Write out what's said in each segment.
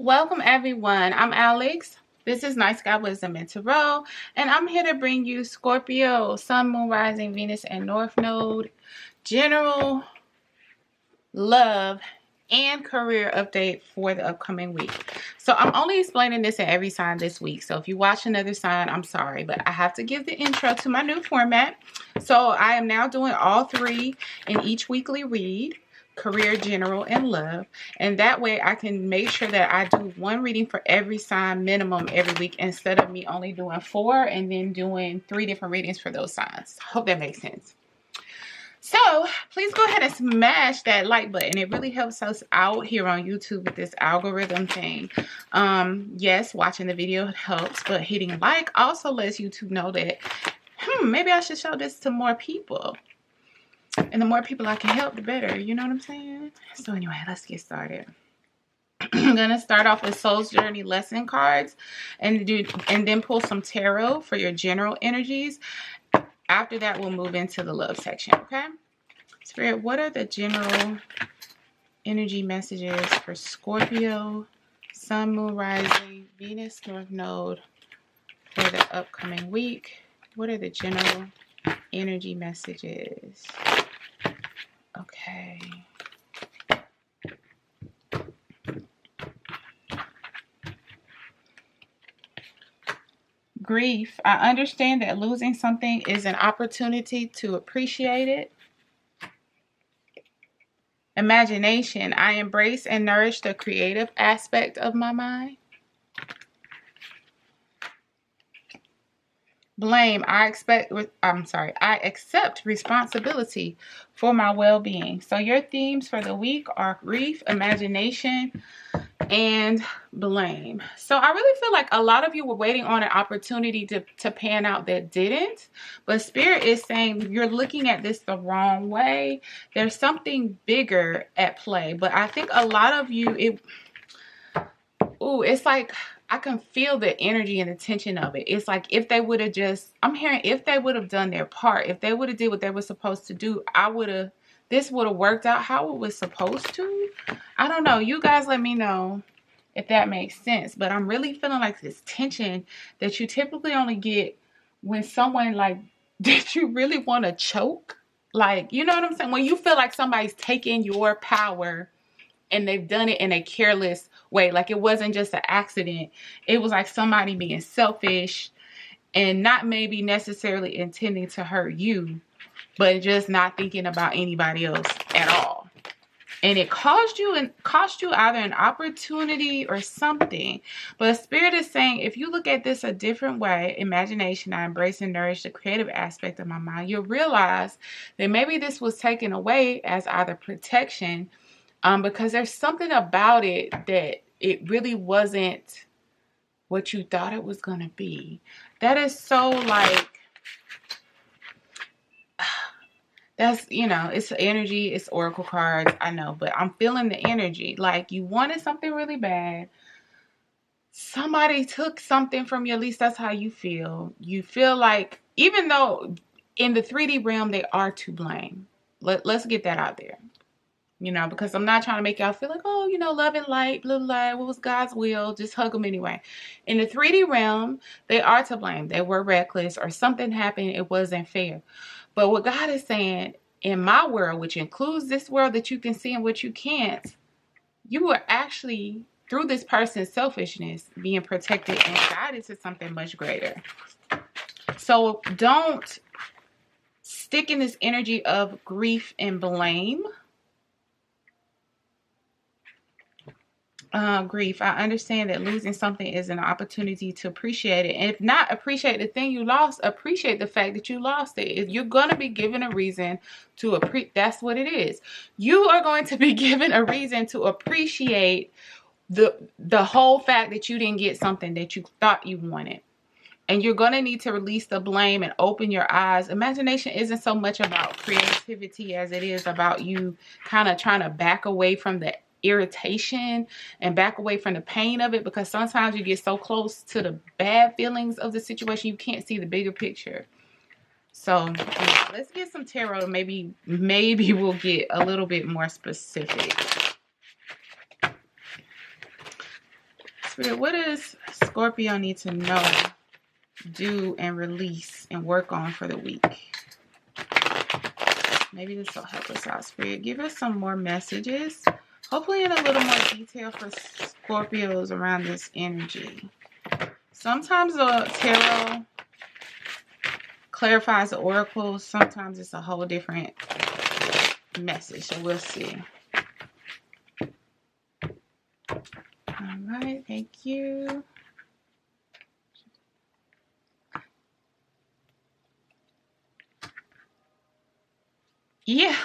Welcome everyone. I'm Alex. This is Night Sky Wisdom and Tarot, and I'm here to bring you Scorpio, Sun, Moon, Rising, Venus, and North Node general love and career update for the upcoming week. So I'm only explaining this in every sign this week. So if you watch another sign, I'm sorry, but I have to give the intro to my new format. So I am now doing all three in each weekly read. Career, general, and love, and that way I can make sure that I do one reading for every sign minimum every week instead of me only doing 4 and then doing 3 different readings for those signs. Hope that makes sense. So please go ahead and smash that like button. It really helps us out here on YouTube with this algorithm thing. Yes, watching the video helps, but hitting like also lets YouTube know that maybe I should show this to more people. And the more people I can help, the better. You know what I'm saying? So anyway, let's get started. I'm going to start off with Soul's Journey lesson cards and then pull some tarot for your general energies. After that, we'll move into the love section, okay? Spirit, what are the general energy messages for Scorpio, Sun, Moon, Rising, Venus, North Node for the upcoming week? What are the general energy messages? Okay. Grief. I understand that losing something is an opportunity to appreciate it. Imagination. I embrace and nourish the creative aspect of my mind. Blame. I accept responsibility for my well-being. So your themes for the week are grief, imagination, and blame. So I really feel like a lot of you were waiting on an opportunity to pan out that didn't. But Spirit is saying you're looking at this the wrong way. There's something bigger at play. But I think a lot of you, it's like I can feel the energy and the tension of it. It's like if they would have if they would have done their part, if they would have did what they were supposed to do, this would have worked out how it was supposed to. I don't know. You guys let me know if that makes sense. But I'm really feeling like this tension that you typically only get when someone like that you really want to choke. Like, you know what I'm saying? When you feel like somebody's taking your power and they've done it in a careless way. Like it wasn't just an accident. It was like somebody being selfish and not maybe necessarily intending to hurt you, but just not thinking about anybody else at all. And it cost you either an opportunity or something. But Spirit is saying, if you look at this a different way, imagination, I embrace and nourish the creative aspect of my mind, you'll realize that maybe this was taken away as either protection, because there's something about it that it really wasn't what you thought it was going to be. That is so like, that's, it's energy, it's oracle cards, I know, but I'm feeling the energy. Like you wanted something really bad. Somebody took something from you, at least that's how you feel. You feel like, even though in the 3D realm, they are to blame. Let's get that out there. Because I'm not trying to make y'all feel like, oh, love and light, little light, what was God's will? Just hug them anyway. In the 3D realm, they are to blame. They were reckless or something happened. It wasn't fair. But what God is saying, in my world, which includes this world that you can see and what you can't, you are actually, through this person's selfishness, being protected and guided to something much greater. So don't stick in this energy of grief and blame. Grief. I understand that losing something is an opportunity to appreciate it. And if not appreciate the thing you lost, appreciate the fact that you lost it. If you're going to be given a reason to appreciate, that's what it is. You are going to be given a reason to appreciate the whole fact that you didn't get something that you thought you wanted. And you're going to need to release the blame and open your eyes. Imagination isn't so much about creativity as it is about you kind of trying to back away from the irritation and back away from the pain of it, because sometimes you get so close to the bad feelings of the situation you can't see the bigger picture. So yeah, let's get some tarot. Maybe we'll get a little bit more specific. Spirit, what does Scorpio need to know, do, and release and work on for the week? Maybe this will help us out, Spirit. Give us some more messages. Hopefully in a little more detail for Scorpios around this energy. Sometimes the tarot clarifies the oracle. Sometimes it's a whole different message. So we'll see. All right. Thank you. Yeah.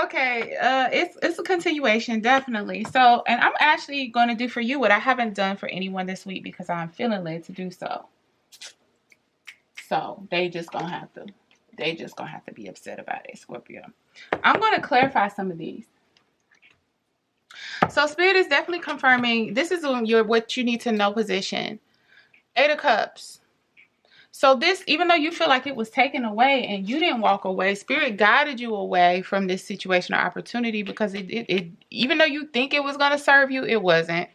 Okay, it's a continuation, definitely. So, and I'm actually going to do for you what I haven't done for anyone this week because I'm feeling led to do so. So they just gonna have to be upset about it, Scorpio. I'm going to clarify some of these. So Spirit is definitely confirming this is what you need to know position. 8 of Cups. So this, even though you feel like it was taken away and you didn't walk away, Spirit guided you away from this situation or opportunity because it even though you think it was going to serve you, it wasn't.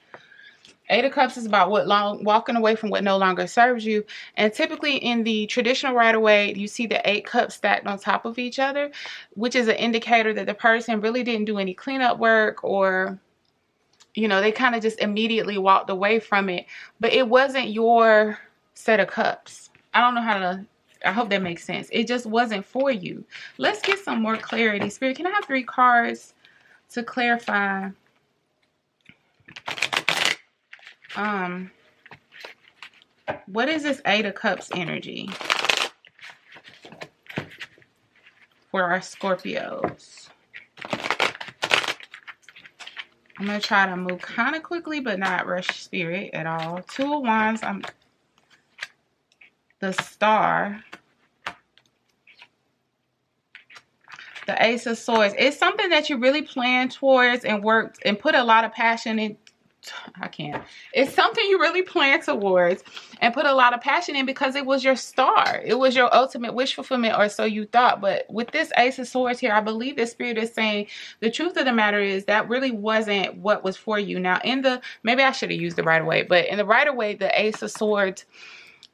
8 of Cups is about walking away from what no longer serves you. And typically in the traditional right-of-way, you see the 8 cups stacked on top of each other, which is an indicator that the person really didn't do any cleanup work, or, you know, they kind of just immediately walked away from it. But it wasn't your set of cups. I don't know how to, I hope that makes sense. It just wasn't for you. Let's get some more clarity. Spirit, can I have 3 cards to clarify? What is this 8 of Cups energy for our Scorpios? I'm going to try to move kind of quickly, but not rush Spirit at all. 2 of Wands, the Star, the Ace of Swords. It's something that you really plan towards and worked and put a lot of passion in. It's something you really plan towards and put a lot of passion in because it was your star. It was your ultimate wish fulfillment, or so you thought. But with this Ace of Swords here, I believe the Spirit is saying the truth of the matter is that really wasn't what was for you. Now, maybe I should have used the right-of-way, but in the right-of-way, the Ace of Swords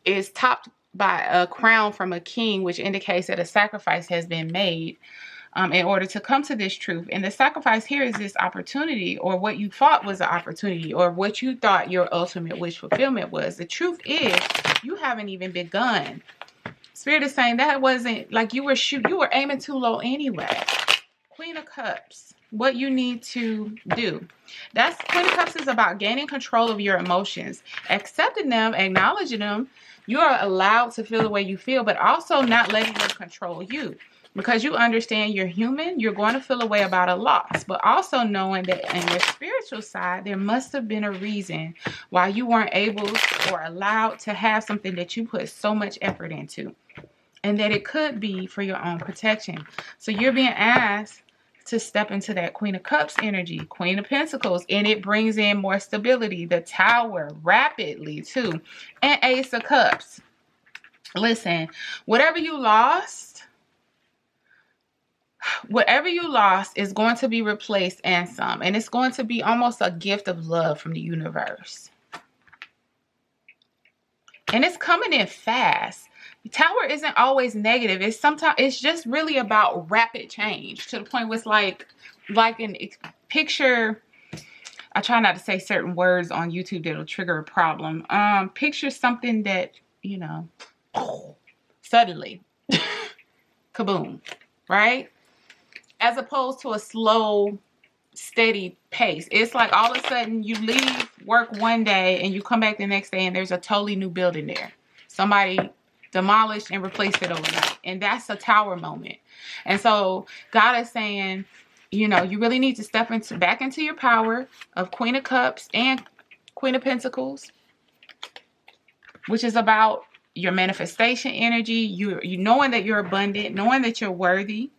is topped by a crown from a king, which indicates that a sacrifice has been made in order to come to this truth. And the sacrifice here is this opportunity, or what you thought was an opportunity, or what you thought your ultimate wish fulfillment was. The truth is you haven't even begun. Spirit is saying that wasn't like you were aiming too low anyway. Queen of Cups, what you need to do. That's Queen of Cups is about gaining control of your emotions, accepting them, acknowledging them. You are allowed to feel the way you feel, but also not letting them control you. Because you understand you're human, you're going to feel a way about a loss, but also knowing that in your spiritual side, there must have been a reason why you weren't able or allowed to have something that you put so much effort into, and that it could be for your own protection. So you're being asked to step into that Queen of Cups energy, Queen of Pentacles, and it brings in more stability, the Tower, rapidly too, and Ace of Cups. Listen, whatever you lost is going to be replaced and some. And it's going to be almost a gift of love from the universe. And it's coming in fast. The Tower isn't always negative. It's just really about rapid change to the point where it's like in picture. I try not to say certain words on YouTube that'll trigger a problem. Picture something that, you know, suddenly, kaboom, right? As opposed to a slow, steady pace. It's like all of a sudden you leave work one day and you come back the next day and there's a totally new building there. Somebody demolished and replaced it overnight. And that's a Tower moment. And so God is saying, you know, you really need to step back into your power of Queen of Cups and Queen of Pentacles, which is about your manifestation energy. You knowing that you're abundant, knowing that you're worthy.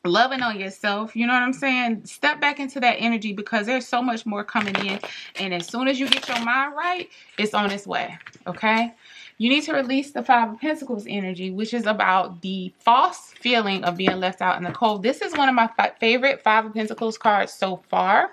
Loving on yourself, you know what I'm saying? Step back into that energy because there's so much more coming in. And as soon as you get your mind right, it's on its way, okay? You need to release the Five of Pentacles energy, which is about the false feeling of being left out in the cold. This is one of my favorite Five of Pentacles cards so far.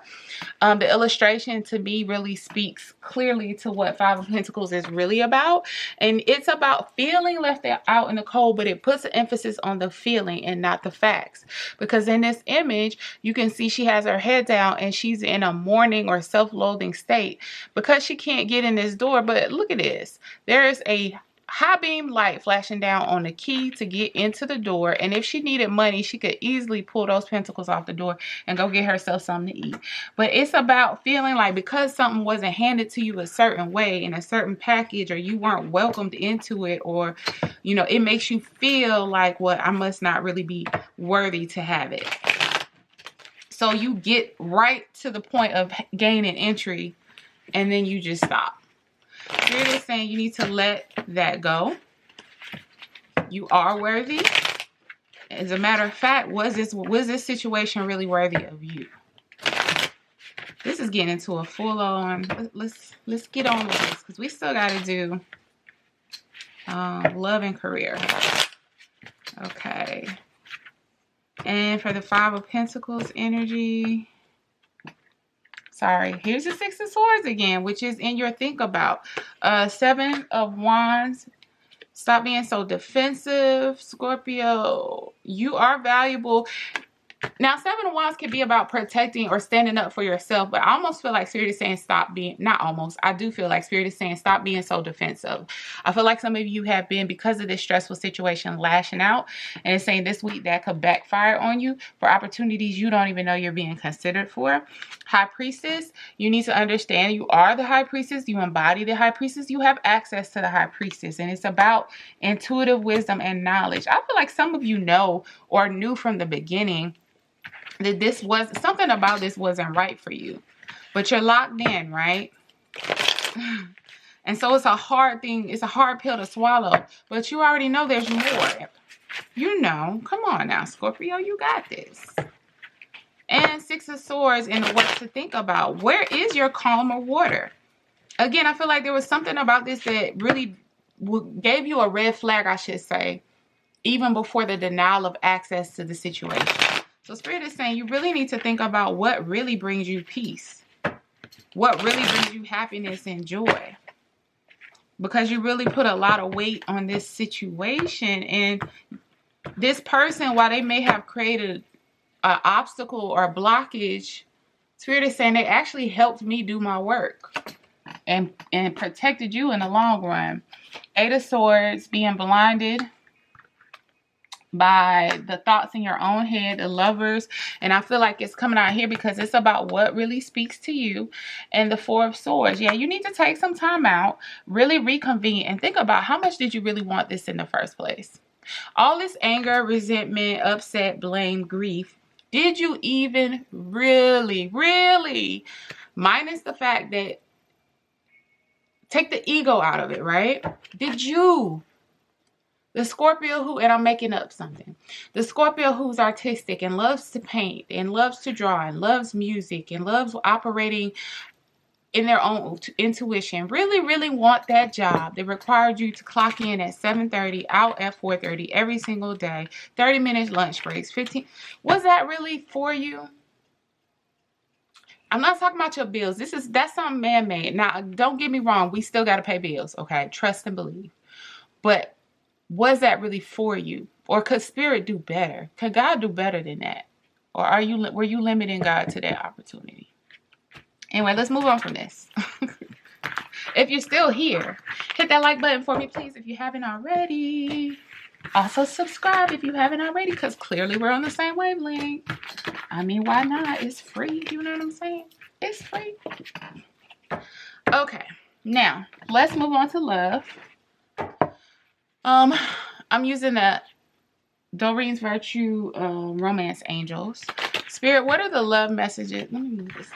The illustration to me really speaks clearly to what Five of Pentacles is really about. And it's about feeling left out in the cold, but it puts an emphasis on the feeling and not the facts. Because in this image, you can see she has her head down and she's in a mourning or self-loathing state because she can't get in this door. But look at this. There is a high beam light flashing down on the key to get into the door, and if she needed money, she could easily pull those pentacles off the door and go get herself something to eat. But it's about feeling like because something wasn't handed to you a certain way in a certain package, or you weren't welcomed into it, or you know, it makes you feel like, well, I must not really be worthy to have it. So you get right to the point of gaining entry and then you just stop. Spirit is saying you need to let that go. You are worthy. As a matter of fact, was this situation really worthy of you? This is getting into a full-on. Let's get on with this because we still got to do love and career. Okay. And for the Five of Pentacles energy. Sorry, here's the Six of Swords again, which is in your think about. Seven of Wands. Stop being so defensive, Scorpio. You are valuable. Now, Seven of Wands can be about protecting or standing up for yourself, but I almost feel like Spirit is saying stop being, not almost, I do feel like Spirit is saying stop being so defensive. I feel like some of you have been, because of this stressful situation, lashing out, and it's saying this week that could backfire on you for opportunities you don't even know you're being considered for. High Priestess, you need to understand you are the High Priestess, you embody the High Priestess, you have access to the High Priestess, and it's about intuitive wisdom and knowledge. I feel like some of you know or knew from the beginning that this was something about this wasn't right for you, but you're locked in, right? And so it's a hard thing, it's a hard pill to swallow, but you already know there's more. You know, come on now, Scorpio, you got this. And Six of Swords and what to think about. Where is your calmer water? Again, I feel like there was something about this that really gave you a red flag, I should say, even before the denial of access to the situation. So Spirit is saying you really need to think about what really brings you peace. What really brings you happiness and joy. Because you really put a lot of weight on this situation. And this person, while they may have created an obstacle or a blockage, Spirit is saying they actually helped me do my work. And protected you in the long run. Eight of Swords, being blinded by the thoughts in your own head, the Lovers, and I feel like it's coming out here because it's about what really speaks to you. And the Four of Swords, yeah, you need to take some time out, really reconvene and think about how much did you really want this in the first place. All this anger, resentment, upset, blame, grief, did you even really, minus the fact that, take the ego out of it, right? Did you? The Scorpio who, and I'm making up something. The Scorpio who's artistic and loves to paint and loves to draw and loves music and loves operating in their own intuition, really want that job that required you to clock in at 7:30, out at 4:30 every single day, 30 minutes lunch breaks, 15. Was that really for you? I'm not talking about your bills. That's something man-made. Now, don't get me wrong. We still got to pay bills, okay? Trust and believe. But was that really for you? Or could Spirit do better? Could God do better than that? Or were you limiting God to that opportunity? Anyway, let's move on from this. If you're still here, hit that like button for me, please, if you haven't already. Also, subscribe if you haven't already, because clearly we're on the same wavelength. I mean, why not? It's free. You know what I'm saying? It's free. Okay. Now, let's move on to love. I'm using the Doreen's Virtue Romance Angels. Spirit, what are the love messages? Let me move this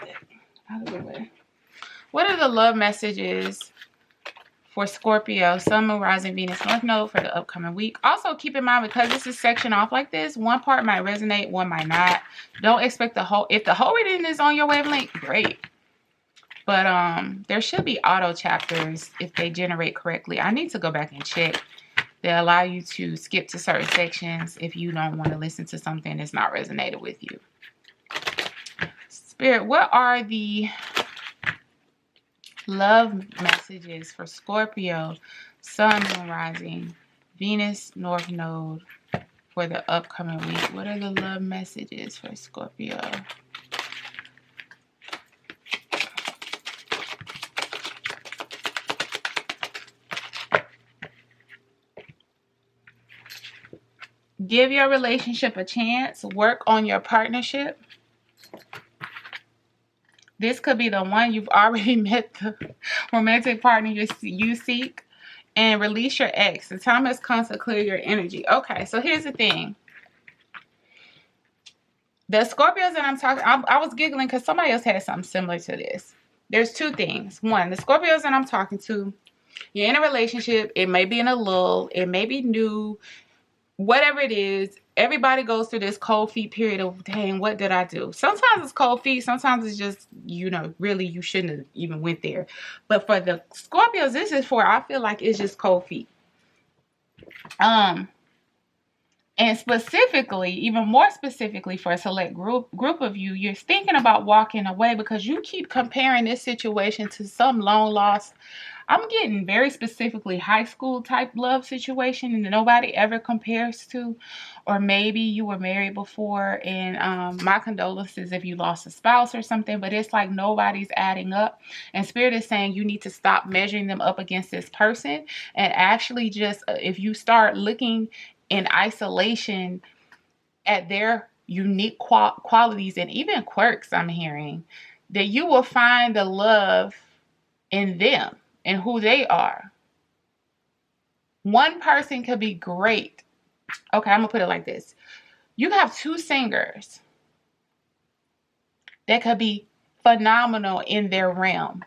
out of the way. What are the love messages for Scorpio, Sun, Moon, Rising, Venus, North Node for the upcoming week? Also, keep in mind, because this is section off like this, one part might resonate, one might not. Don't expect the whole. If the whole reading is on your wavelength, great. But there should be auto chapters if they generate correctly. I need to go back and check. They allow you to skip to certain sections if you don't want to listen to something that's not resonated with you. Spirit, what are the love messages for Scorpio, Sun, Moon, Rising, Venus, North Node for the upcoming week? What are the love messages for Scorpio? Give your relationship a chance. Work on your partnership. This could be the one you've already met, the romantic partner you seek. And release your ex. The time has come to clear your energy. Okay, so here's the thing. The Scorpios that I'm talking, I was giggling because somebody else had something similar to this. There's two things. One, the Scorpios that I'm talking to, you're in a relationship. It may be in a lull. It may be new. Whatever it is, everybody goes through this cold feet period of, dang, what did I do? Sometimes it's cold feet. Sometimes it's just, you know, really you shouldn't have even went there. But for the Scorpios, this is for, I feel like it's just cold feet. And specifically, even more specifically for a select group of you, you're thinking about walking away because you keep comparing this situation to some long lost, I'm getting very specifically high school type love situation and nobody ever compares to. Or maybe you were married before, and my condolences if you lost a spouse or something, but it's like nobody's adding up. And Spirit is saying you need to stop measuring them up against this person and actually just, if you start looking in isolation at their unique qualities and even quirks, I'm hearing, that you will find the love in them and who they are. One person could be great. Okay, I'm going to put it like this. You have two singers that could be phenomenal in their realm,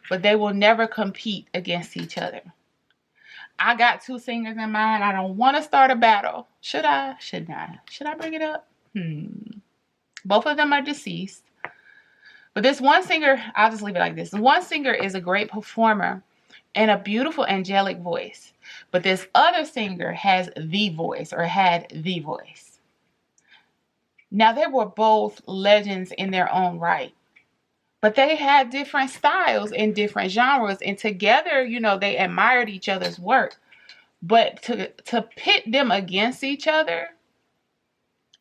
but they will never compete against each other. I got two singers in mind. I don't want to start a battle. Should I? Should I bring it up? Both of them are deceased. But this one singer, I'll just leave it like this. One singer is a great performer and a beautiful angelic voice. But this other singer has the voice, or had the voice. Now, they were both legends in their own right. But they had different styles and different genres. And together, you know, they admired each other's work. But to pit them against each other,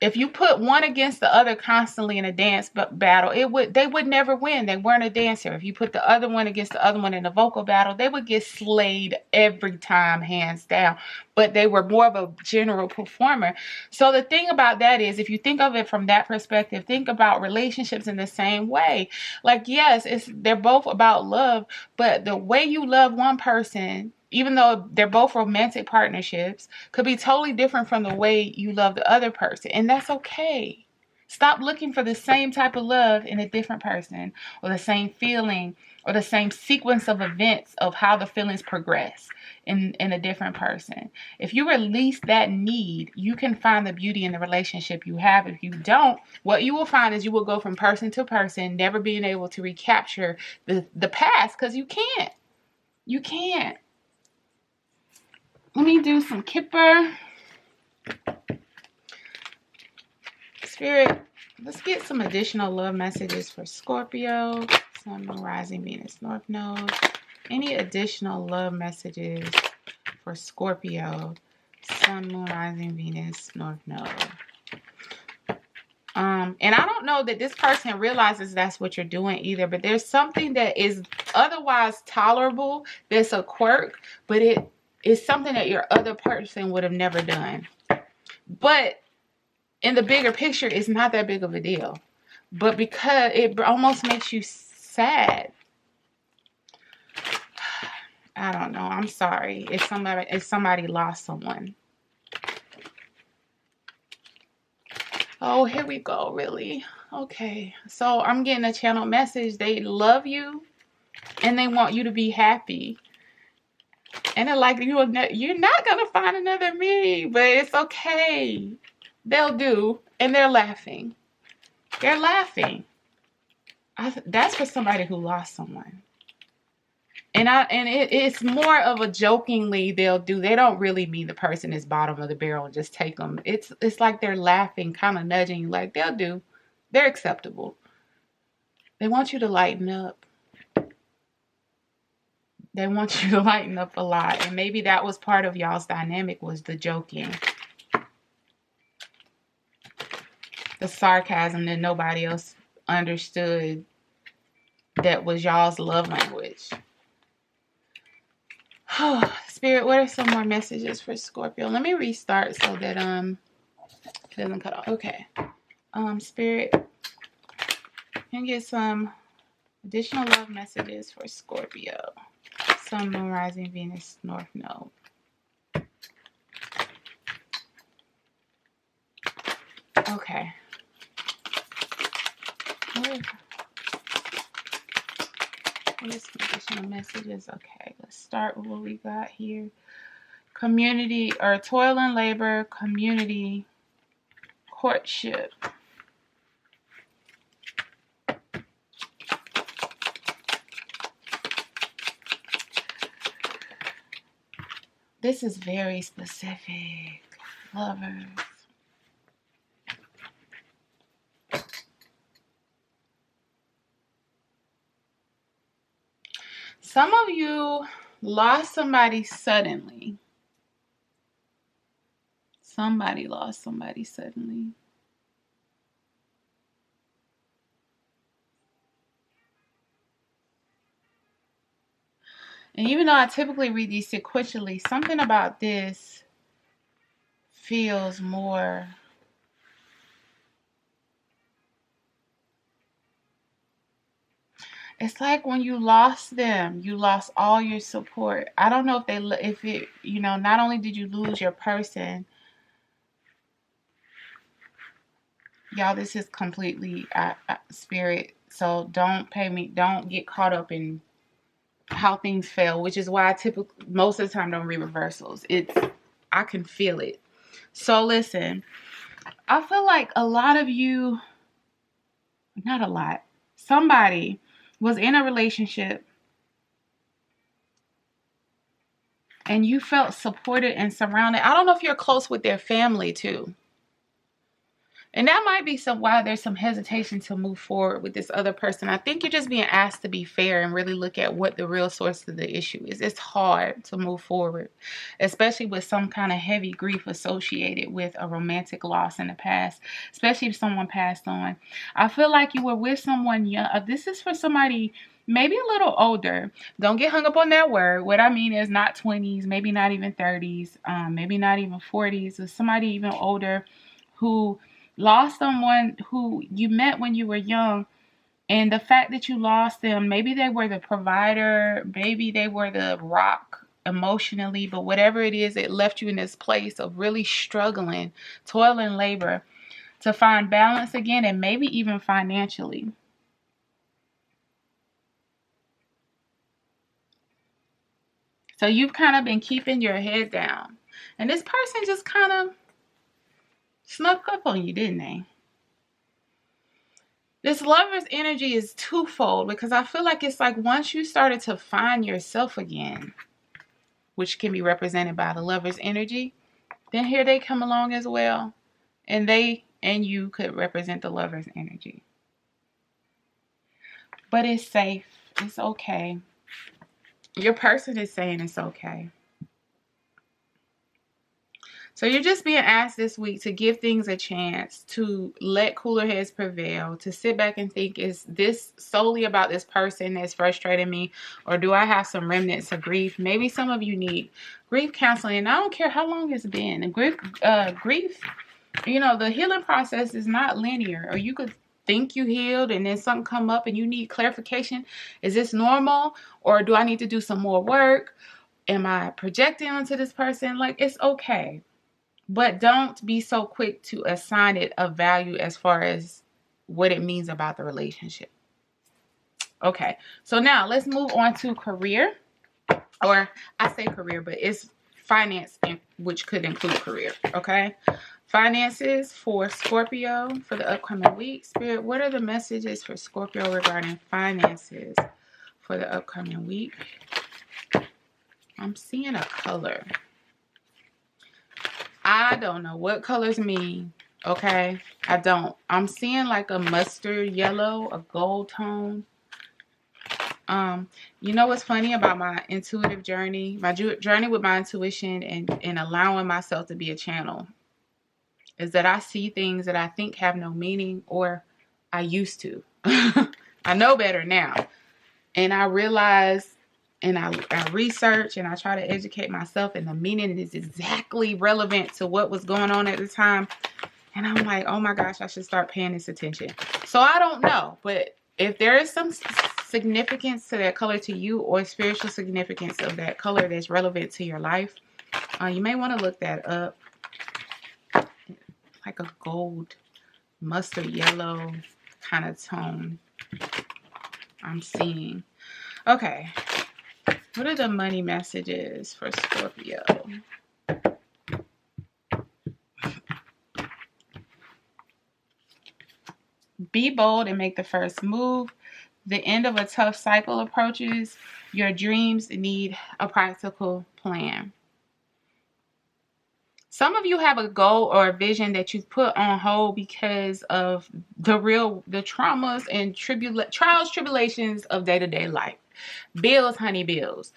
if you put one against the other constantly in a dance battle, they would never win. They weren't a dancer. If you put the other one against the other one in a vocal battle, they would get slayed every time, hands down. But they were more of a general performer. So the thing about that is, if you think of it from that perspective, think about relationships in the same way. Like, yes, they're both about love, but the way you love one person, even though they're both romantic partnerships, could be totally different from the way you love the other person. And that's okay. Stop looking for the same type of love in a different person, or the same feeling, or the same sequence of events of how the feelings progress in a different person. If you release that need, you can find the beauty in the relationship you have. If you don't, what you will find is you will go from person to person, never being able to recapture the past, because you can't. You can't. Let me do some Kipper. Spirit, let's get some additional love messages for Scorpio, Sun, Moon, Rising, Venus, North Node. Any additional love messages for Scorpio, Sun, Moon, Rising, Venus, North Node. And I don't know that this person realizes that's what you're doing either, but there's something that is otherwise tolerable that's a quirk, but it is something that your other person would have never done. But in the bigger picture, it's not that big of a deal. But because it almost makes you sad. I don't know. I'm sorry if somebody lost someone. Oh, here we go. Really? Okay. So I'm getting a channel message. They love you and they want you to be happy. And they're like, you're not going to find another me, but it's okay. They'll do. And they're laughing. They're laughing. That's for somebody who lost someone. It's more of a jokingly they'll do. They don't really mean the person is bottom of the barrel and just take them. It's like they're laughing, kind of nudging you, like they'll do. They're acceptable. They want you to lighten up. They want you to lighten up a lot, and maybe that was part of y'all's dynamic, was the joking, the sarcasm that nobody else understood. That was y'all's love language. Spirit, what are some more messages for Scorpio? Let me restart so that it doesn't cut off. Okay. Spirit, can get some additional love messages for Scorpio. Sun, Moon, Rising, Venus, North Node. Okay. What is some additional messages? Okay, let's start with what we got here. Community, or toil and labor, community, courtship. This is very specific. Lovers. Some of you lost somebody suddenly. Somebody lost somebody suddenly. And even though I typically read these sequentially, something about this feels more... It's like when you lost them, you lost all your support. I don't know if it, not only did you lose your person, y'all, this is completely spirit. So don't get caught up in how things fell, which is why I typically, most of the time, don't read reversals. I can feel it. So listen, I feel like a lot of you, not a lot, somebody was in a relationship and you felt supported and surrounded. I don't know if you're close with their family too. And that might be why there's some hesitation to move forward with this other person. I think you're just being asked to be fair and really look at what the real source of the issue is. It's hard to move forward, especially with some kind of heavy grief associated with a romantic loss in the past, especially if someone passed on. I feel like you were with someone young. This is for somebody maybe a little older. Don't get hung up on that word. What I mean is not 20s, maybe not even 30s, maybe not even 40s, or somebody even older who lost someone who you met when you were young, and the fact that you lost them, maybe they were the provider, maybe they were the rock emotionally, but whatever it is, it left you in this place of really struggling, toil and labor to find balance again, and maybe even financially. So you've kind of been keeping your head down, and this person just kind of snuck up on you, didn't they? This lover's energy is twofold, because I feel like it's like once you started to find yourself again, which can be represented by the lover's energy, then here they come along as well. And they and you could represent the lover's energy. But it's safe. It's okay. Your person is saying it's okay. So you're just being asked this week to give things a chance, to let cooler heads prevail, to sit back and think, is this solely about this person that's frustrating me, or do I have some remnants of grief? Maybe some of you need grief counseling, and I don't care how long it's been. And grief, the healing process is not linear, or you could think you healed and then something come up and you need clarification. Is this normal, or do I need to do some more work? Am I projecting onto this person? Like, it's okay. But don't be so quick to assign it a value as far as what it means about the relationship. Okay, so now let's move on to career. Or I say career, but it's finance, which could include career. Okay. Finances for Scorpio for the upcoming week. Spirit, what are the messages for Scorpio regarding finances for the upcoming week? I'm seeing a color. I don't know what colors mean. Okay. I don't. I'm seeing like a mustard yellow, a gold tone. You know what's funny about my intuitive journey, my journey with my intuition and allowing myself to be a channel, is that I see things that I think have no meaning, or I used to. I know better now. And I realize, and I research, and I try to educate myself, and the meaning is exactly relevant to what was going on at the time. And I'm like, oh my gosh, I should start paying this attention. So I don't know, but if there is some significance to that color to you, or spiritual significance of that color that's relevant to your life, you may want to look that up. Like a gold, mustard yellow kind of tone I'm seeing. Okay. What are the money messages for Scorpio? Be bold and make the first move. The end of a tough cycle approaches. Your dreams need a practical plan. Some of you have a goal or a vision that you've put on hold because of the traumas and trials, tribulations of day-to-day life. Bills, honey, bills.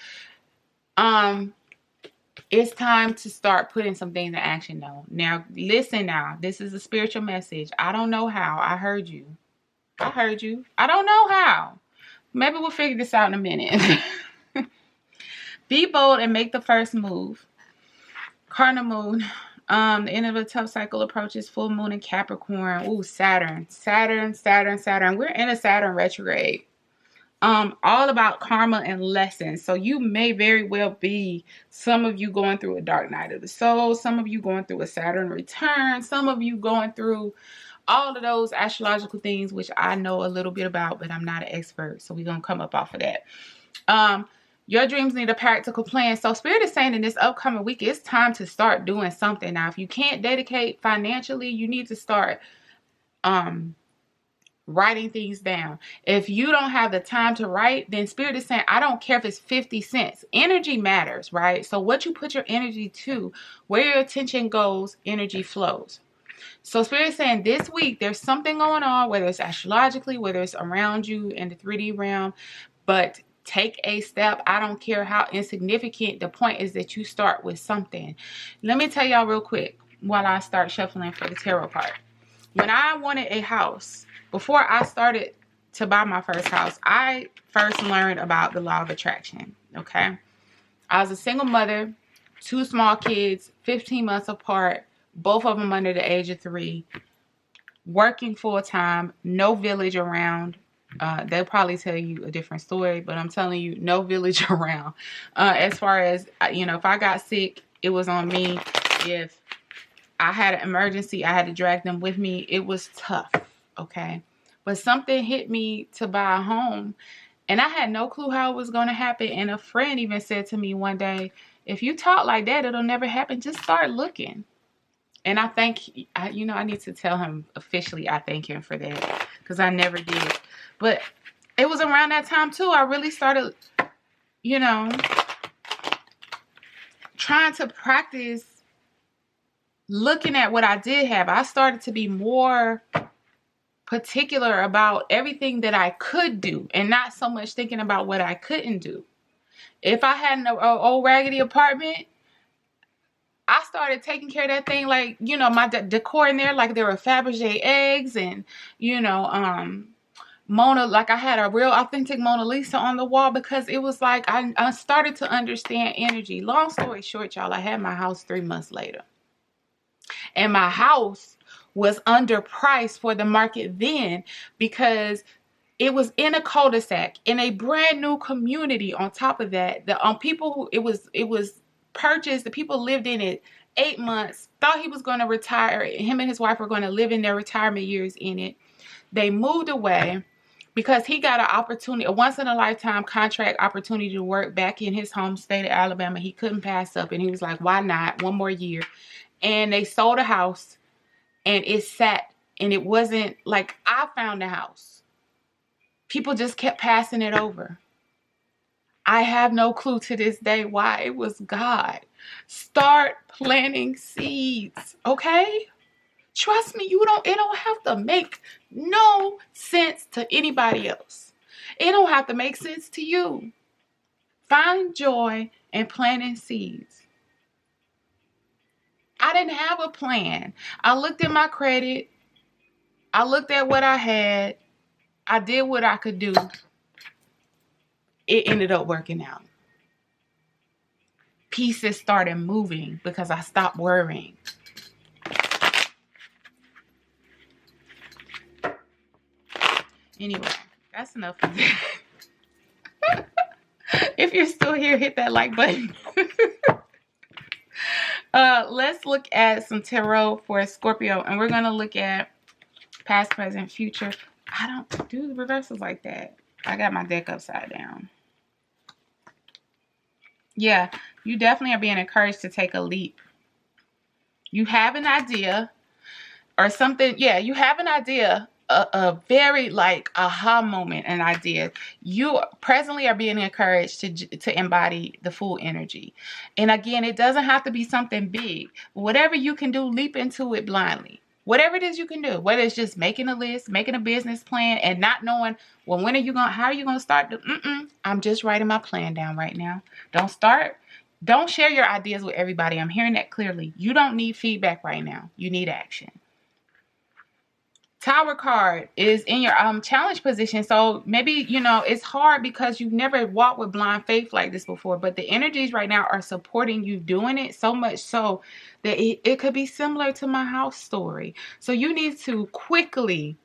It's time to start putting some things in action now. Listen now. This is a spiritual message. I don't know how. I heard you. I don't know how. Maybe we'll figure this out in a minute. Be bold and make the first move. Cardinal moon. The end of a tough cycle approaches. Full moon in Capricorn. Ooh, Saturn. We're in a Saturn retrograde. All about karma and lessons. So you may very well be, some of you going through a dark night of the soul. Some of you going through a Saturn return. Some of you going through all of those astrological things, which I know a little bit about, but I'm not an expert. So we're going to come up off of that. Your dreams need a practical plan. So Spirit is saying in this upcoming week, it's time to start doing something. Now, if you can't dedicate financially, you need to start writing things down. If you don't have the time to write, then Spirit is saying, I don't care if it's 50 cents. Energy matters, right? So what you put your energy to, where your attention goes, energy flows. So Spirit is saying this week, there's something going on, whether it's astrologically, whether it's around you in the 3D realm, but take a step. I don't care how insignificant. The point is that you start with something. Let me tell y'all real quick while I start shuffling for the tarot part. When I wanted a house, before I started to buy my first house, I first learned about the law of attraction. Okay. I was a single mother, 2 small kids, 15 months apart, both of them under the age of 3, working full time, no village around. They'll probably tell you a different story, but I'm telling you, no village around. As far as, if I got sick, it was on me. If I had an emergency, I had to drag them with me. It was tough, okay? But something hit me to buy a home, and I had no clue how it was going to happen. And a friend even said to me one day, if you talk like that, it'll never happen. Just start looking. And I need to tell him officially, I thank him for that, because I never did. But it was around that time too, I really started, trying to practice looking at what I did have. I started to be more particular about everything that I could do, and not so much thinking about what I couldn't do. If I had an old raggedy apartment, I started taking care of that thing, like, my decor in there, like there were Fabergé eggs and, like I had a real authentic Mona Lisa on the wall, because it was like I started to understand energy. Long story short, y'all, I had my house 3 months later. And my house was underpriced for the market then, because it was in a cul-de-sac in a brand new community. On top of that, the people who it was purchased, the people lived in it 8 months, thought he was going to retire. Him and his wife were going to live in their retirement years in it. They moved away. because he got an opportunity, a once in a lifetime contract opportunity to work back in his home state of Alabama. He couldn't pass up, and he was like, why not? One more year. And they sold a house, and it sat, and it wasn't like I found the house. People just kept passing it over. I have no clue to this day why. It was God. Start planting seeds, okay? Trust me, it don't have to make no sense to anybody else. It don't have to make sense to you. Find joy in planting seeds. I didn't have a plan. I looked at my credit. I looked at what I had. I did what I could do. It ended up working out. Pieces started moving because I stopped worrying. Anyway, that's enough of that. If you're still here, hit that like button. Let's look at some tarot for Scorpio, and we're going to look at past, present, future. I don't do the reversals like that. I got my deck upside down. Yeah, you definitely are being encouraged to take a leap. You have an idea or something. Yeah, you have an idea, a very like aha moment, an idea. You presently are being encouraged to embody the full energy. And again, it doesn't have to be something big. Whatever you can do, leap into it blindly. Whatever it is you can do, whether it's just making a list, making a business plan, and not knowing, well, how are you going to start? I'm just writing my plan down right now. Don't share your ideas with everybody. I'm hearing that clearly. You don't need feedback right now. You need action. Tower card is in your challenge position. So maybe, it's hard because you've never walked with blind faith like this before. But the energies right now are supporting you doing it so much so that it could be similar to my house story. So you need to quickly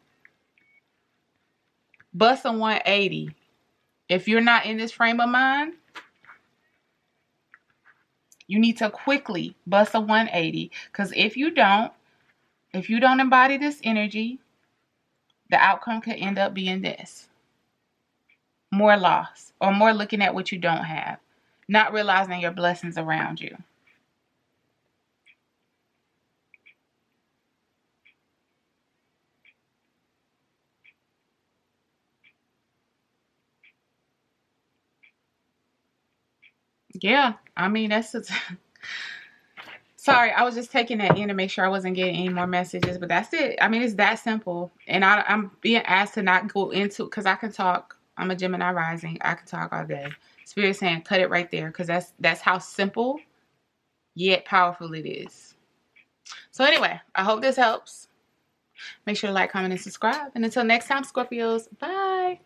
bust a 180. If you're not in this frame of mind, you need to quickly bust a 180. Because if you don't embody this energy, the outcome could end up being this. More loss, or more looking at what you don't have. Not realizing your blessings around you. Yeah, I mean, sorry, I was just taking that in to make sure I wasn't getting any more messages, but that's it. I mean, it's that simple. And I'm being asked to not go into, because I can talk. I'm a Gemini rising. I can talk all day. Spirit saying, cut it right there, because that's how simple yet powerful it is. So anyway, I hope this helps. Make sure to like, comment, and subscribe. And until next time, Scorpios, bye.